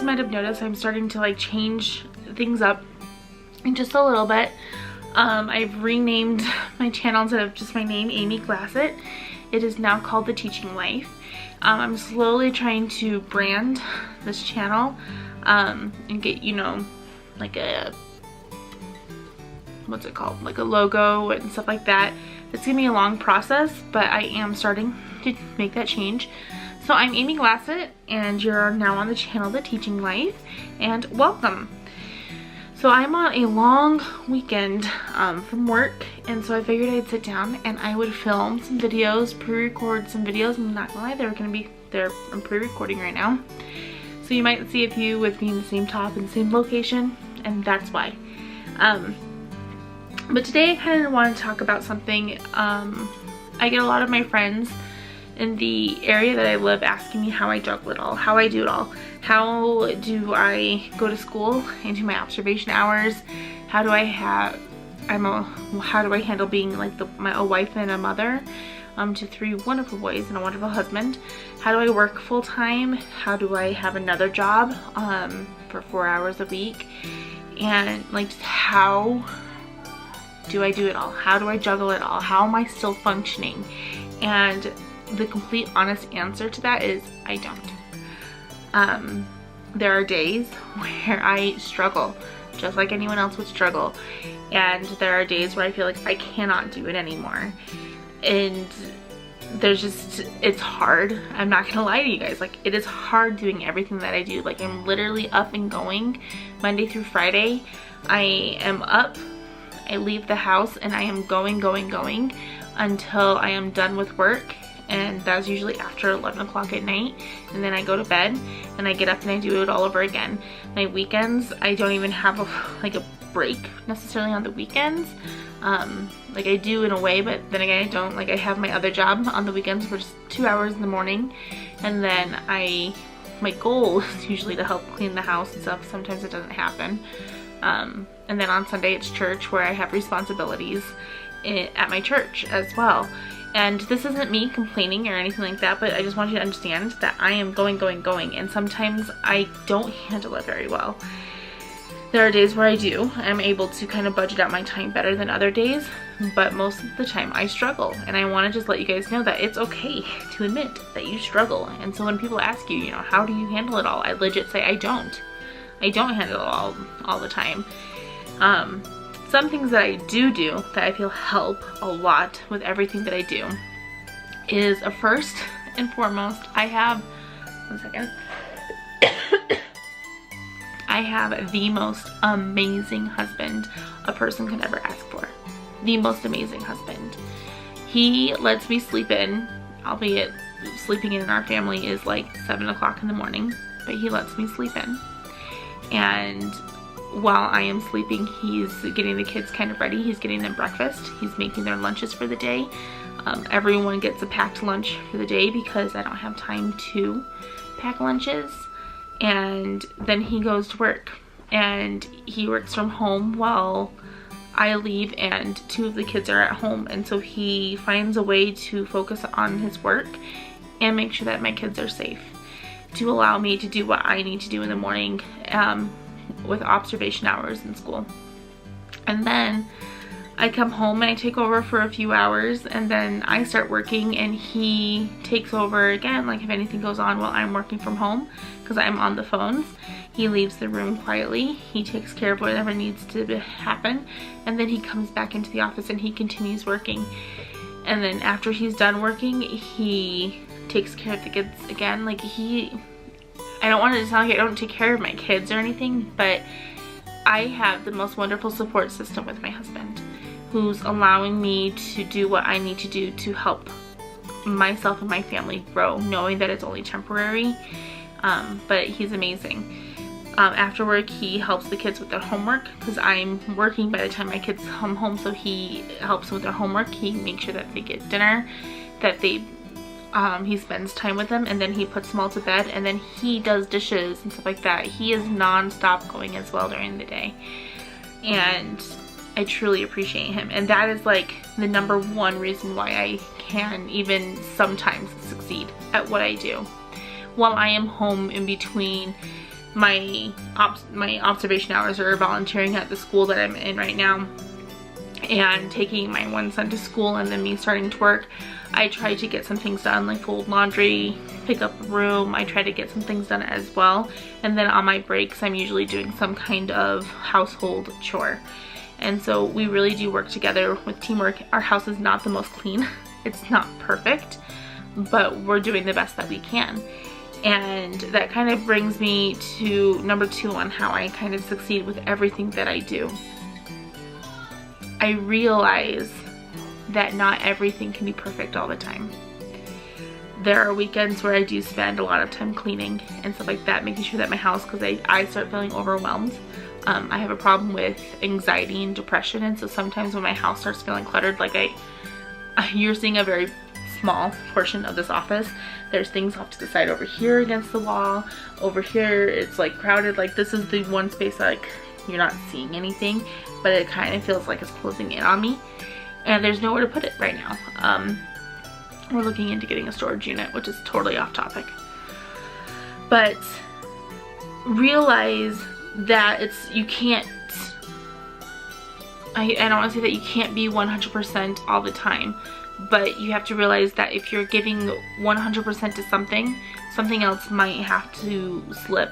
guys might have noticed, I'm starting to like change things up in just a little bit. I've renamed my channel instead of just my name, Amy Glassett. It is now called The Teaching Life. I'm slowly trying to brand this channel and get, you know, like a, what's it called, like a logo and stuff like that. It's gonna be a long process, but I am starting to make that change. So I'm Amy Glassett, and you're now on the channel The Teaching Life, and welcome. So I'm on a long weekend from work, and so I figured I'd sit down and I would film some videos, pre-record some videos. I'm not gonna lie, I'm pre-recording right now. So you might see a few with me in the same top and the same location, and that's why. But today I kind of want to talk about something. I get a lot of my friends in the area that I live asking me how I juggle it all, how I do it all. How do I go to school and do my observation hours? How do I handle being like a wife and a mother to 3 wonderful boys and a wonderful husband? How do I work full-time? How do I have another job for 4 hours a week? And like, just how do I do it all? How do I juggle it all? How am I still functioning? And the complete honest answer to that is I don't. There are days where I struggle, just like anyone else would struggle. And there are days where I feel like I cannot do it anymore. And it's hard. I'm not gonna lie to you guys. Like, it is hard doing everything that I do. Like, I'm literally up and going Monday through Friday. I am up, I leave the house, and I am going until I am done with work. And that's usually after 11 o'clock at night, and then I go to bed and I get up and I do it all over again. My weekends, I don't even have a break necessarily on the weekends. Like, I do in a way, but then again I don't. Like, I have my other job on the weekends for just 2 hours in the morning, and then my goal is usually to help clean the house and stuff. Sometimes it doesn't happen. And then on Sunday it's church, where I have responsibilities at my church as well. And this isn't me complaining or anything like that, but I just want you to understand that I am going, and sometimes I don't handle it very well. There are days where I do. I'm able to kind of budget out my time better than other days, but most of the time I struggle. And I want to just let you guys know that it's okay to admit that you struggle. And so when people ask you, how do you handle it all? I legit say I don't. I don't handle it all the time. Some things that I do that I feel help a lot with everything that I do is, first and foremost, I have the most amazing husband a person could ever ask for. The most amazing husband. He lets me sleep in, albeit sleeping in our family is like 7 o'clock in the morning, but he lets me sleep in. And while I am sleeping, he's getting the kids kind of ready. He's getting them breakfast. He's making their lunches for the day. Everyone gets a packed lunch for the day because I don't have time to pack lunches. And then he goes to work, and he works from home while I leave, and 2 of the kids are at home. And so he finds a way to focus on his work and make sure that my kids are safe, to allow me to do what I need to do in the morning with observation hours in school. And then I come home and I take over for a few hours, and then I start working, and he takes over again, like if anything goes on while I'm working from home, because I'm on the phones. He leaves the room quietly, he takes care of whatever needs to happen, and then he comes back into the office and he continues working. And then after he's done working, he takes care of the kids again. Like, I don't want it to sound like I don't take care of my kids or anything, but I have the most wonderful support system with my husband, who's allowing me to do what I need to do to help myself and my family grow, knowing that it's only temporary. But he's amazing. After work, he helps the kids with their homework, because I'm working by the time my kids come home, so he helps them with their homework. He makes sure that they get dinner, that he spends time with them, and then he puts them all to bed, and then he does dishes and stuff like that. He is non-stop going as well during the day, and I truly appreciate him. And that is like the #1 reason why I can even sometimes succeed at what I do. While I am home in between my observation hours are volunteering at the school that I'm in right now and taking my one son to school and then me starting to work. I try to get some things done, like fold laundry, pick up a room. I try to get some things done as well. And then on my breaks, I'm usually doing some kind of household chore. And so we really do work together with teamwork. Our house is not the most clean. It's not perfect, but we're doing the best that we can. And that kind of brings me to number 2 on how I kind of succeed with everything that I do. I realize that not everything can be perfect all the time. There are weekends where I do spend a lot of time cleaning and stuff like that, making sure that my house, because I start feeling overwhelmed. I have a problem with anxiety and depression, and so sometimes when my house starts feeling cluttered, like you're seeing a very small portion of this office. There's things off to the side over here against the wall. Over here it's like crowded. Like this is the one space that, like, you're not seeing anything, but it kind of feels like it's closing in on me. And there's nowhere to put it right now. We're looking into getting a storage unit, which is totally off topic. But realize that you can't, I don't want to say that you can't be 100% all the time, but you have to realize that if you're giving 100% to something, something else might have to slip.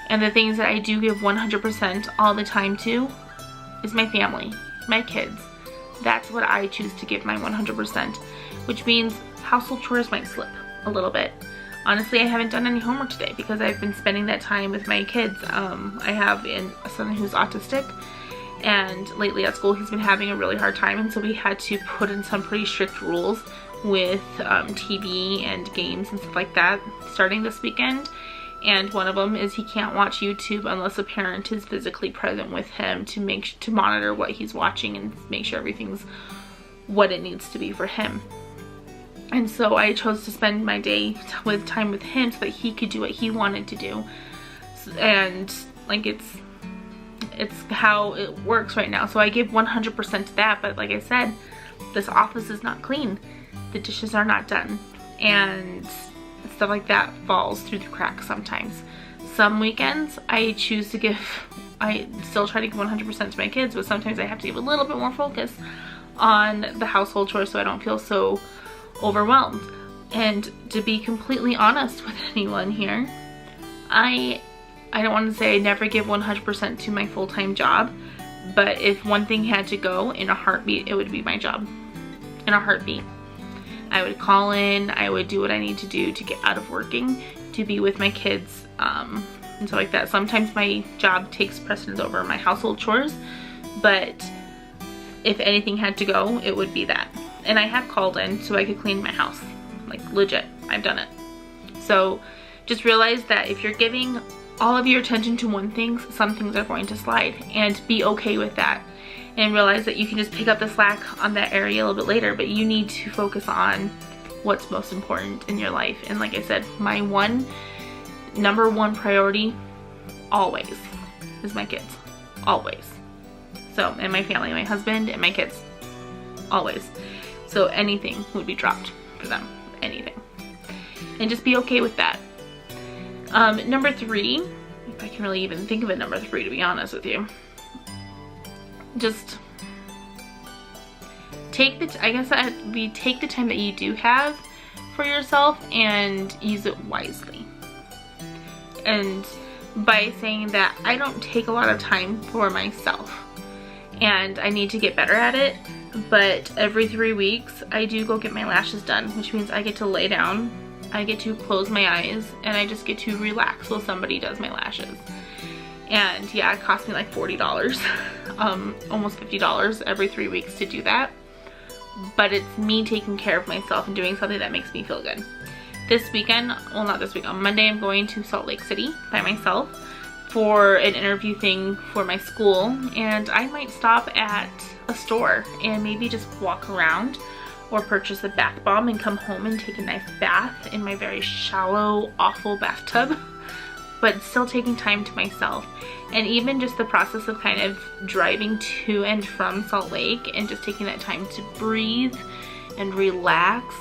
And the things that I do give 100% all the time to is my family, my kids. That's what I choose to give my 100%, which means household chores might slip a little bit. Honestly, I haven't done any homework today because I've been spending that time with my kids. I have a son who's autistic, and lately at school he's been having a really hard time, and so we had to put in some pretty strict rules with TV and games and stuff like that starting this weekend. And one of them is he can't watch YouTube unless a parent is physically present with him to monitor what he's watching and make sure everything's what it needs to be for him. And so I chose to spend my day with time with him so that he could do what he wanted to do. And like it's how it works right now. So I give 100% to that, but like I said, this office is not clean. The dishes are not done. And stuff like that falls through the cracks sometimes. Some weekends I choose to give, I still try to give 100% to my kids, but sometimes I have to give a little bit more focus on the household chores so I don't feel so overwhelmed. And to be completely honest with anyone here, I don't want to say I never give 100% to my full-time job, but if one thing had to go in a heartbeat, it would be my job. In a heartbeat. I would call in, I would do what I need to do to get out of working, to be with my kids, and stuff like that. Sometimes my job takes precedence over my household chores, but if anything had to go, it would be that. And I have called in so I could clean my house. Like legit, I've done it. So just realize that if you're giving all of your attention to one thing, some things are going to slide, and be okay with that. And realize that you can just pick up the slack on that area a little bit later, but you need to focus on what's most important in your life. And like I said, my number one priority always is my kids. Always. So, and my family, my husband and my kids. Always. So anything would be dropped for them. Anything. And just be okay with that. Number 3, if I can really even think of a number 3 to be honest with you. Just take the time that you do have for yourself and use it wisely. And by saying that, I don't take a lot of time for myself, and I need to get better at it, but every 3 weeks I do go get my lashes done, which means I get to lay down, I get to close my eyes, and I just get to relax while somebody does my lashes. And yeah, it cost me like $40, almost $50 every 3 weeks to do that. But it's me taking care of myself and doing something that makes me feel good. This weekend, well not this week, on Monday I'm going to Salt Lake City by myself for an interview thing for my school. And I might stop at a store and maybe just walk around or purchase a bath bomb and come home and take a nice bath in my very shallow, awful bathtub. But still taking time to myself. And even just the process of kind of driving to and from Salt Lake and just taking that time to breathe and relax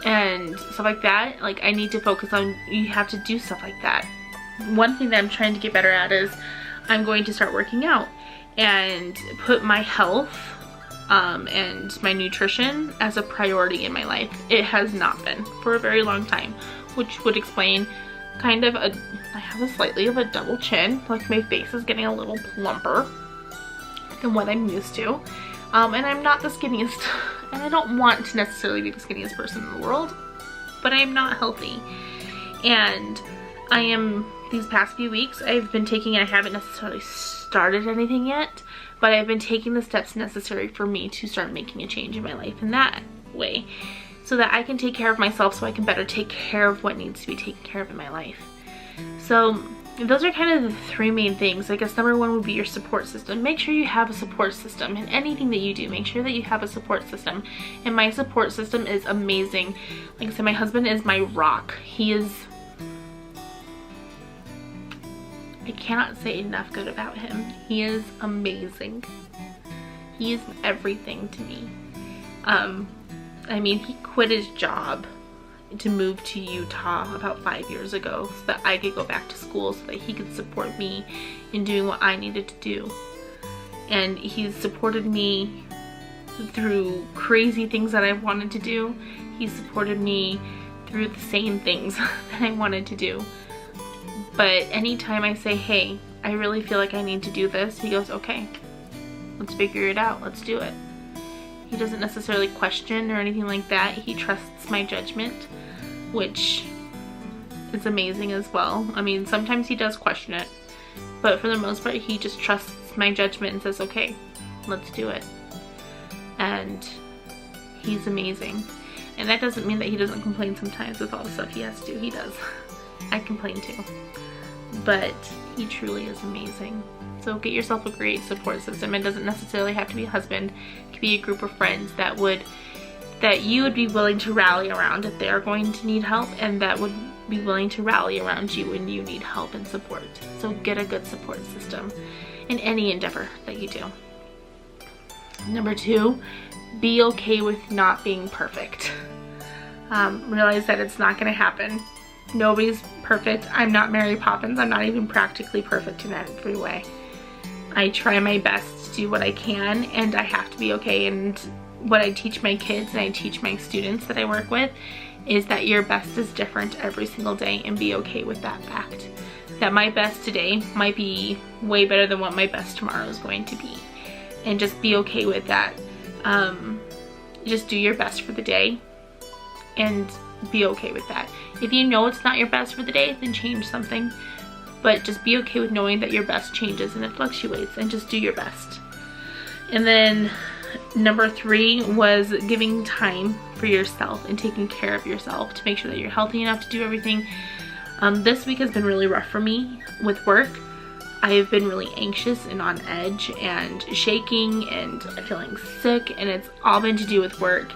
and stuff like that. Like I need to focus on, you have to do stuff like that. one thing that I'm trying to get better at is I'm going to start working out and put my health and my nutrition as a priority in my life. It has not been for a very long time, which would explain kind of I have a slightly of a double chin, like my face is getting a little plumper than what I'm used to. And I'm not the skinniest, and I don't want to necessarily be the skinniest person in the world, but I am not healthy. And I am, these past few weeks, I've been taking, I haven't necessarily started anything yet, but I've been taking the steps necessary for me to start making a change in my life in that way, so that I can take care of myself, so I can better take care of what needs to be taken care of in my life. So those are kind of the three main things. I guess number one would be your support system. Make sure you have a support system in anything that you do. Make sure that you have a support system. And my support system is amazing. Like I said, my husband is my rock. He is, I cannot say enough good about him. He is amazing. He is everything to me. I mean, he quit his job to move to Utah about 5 years ago so that I could go back to school, so that he could support me in doing what I needed to do. And he's supported me through crazy things that I wanted to do. He supported me through the same things that I wanted to do. But anytime I say, hey, I really feel like I need to do this, he goes, okay, let's figure it out, let's do it. He doesn't necessarily question or anything like that. He trusts my judgment, which is amazing as well. I mean, sometimes he does question it, but for the most part, he just trusts my judgment and says, okay, let's do it. And he's amazing. And that doesn't mean that he doesn't complain sometimes with all the stuff he has to do. He does. I complain too. But he truly is amazing. So get yourself a great support system. It doesn't necessarily have to be a husband. It could be a group of friends that you would be willing to rally around if they're going to need help, and that would be willing to rally around you when you need help and support. So get a good support system in any endeavor that you do. Number two, be okay with not being perfect. Realize that it's not going to happen. Nobody's perfect. I'm not Mary Poppins. I'm not even practically perfect in every way. I try my best to do what I can, and I have to be okay. And what I teach my kids and I teach my students that I work with is that your best is different every single day, and be okay with that fact. That my best today might be way better than what my best tomorrow is going to be. And just be okay with that. Just do your best for the day and be okay with that. If you know it's not your best for the day, then change something. But just be okay with knowing that your best changes and it fluctuates, and just do your best. And then number three was giving time for yourself and taking care of yourself to make sure that you're healthy enough to do everything. This week has been really rough for me with work. I have been really anxious and on edge and shaking and feeling sick, and it's all been to do with work.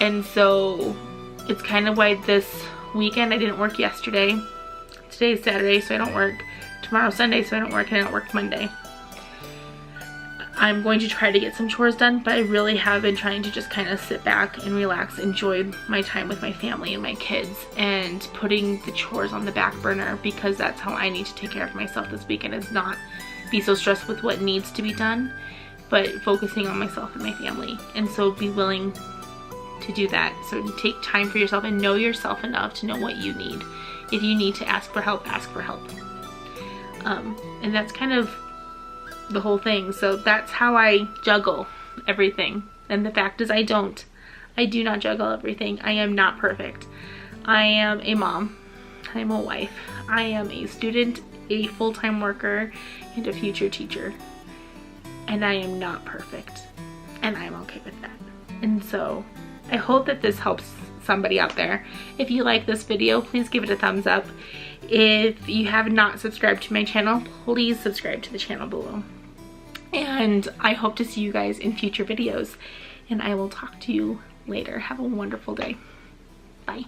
And so it's kind of why this weekend I didn't work yesterday. Today's Saturday, so I don't work. Tomorrow's Sunday, so I don't work, and I don't work Monday. I'm going to try to get some chores done, but I really have been trying to just kind of sit back and relax, enjoy my time with my family and my kids, and putting the chores on the back burner, because that's how I need to take care of myself this weekend, is not be so stressed with what needs to be done, but focusing on myself and my family. And so be willing to do that. So take time for yourself and know yourself enough to know what you need. If you need to ask for help, ask for help. And that's kind of the whole thing. So that's how I juggle everything. And the fact is I do not juggle everything. I am not perfect. I am a mom. I am a wife. I am a student, a full-time worker, and a future teacher. And I am not perfect. And I'm okay with that. And so I hope that this helps somebody out there. If you like this video, please give it a thumbs up. If you have not subscribed to my channel, please subscribe to the channel below. And I hope to see you guys in future videos. And I will talk to you later. Have a wonderful day. Bye.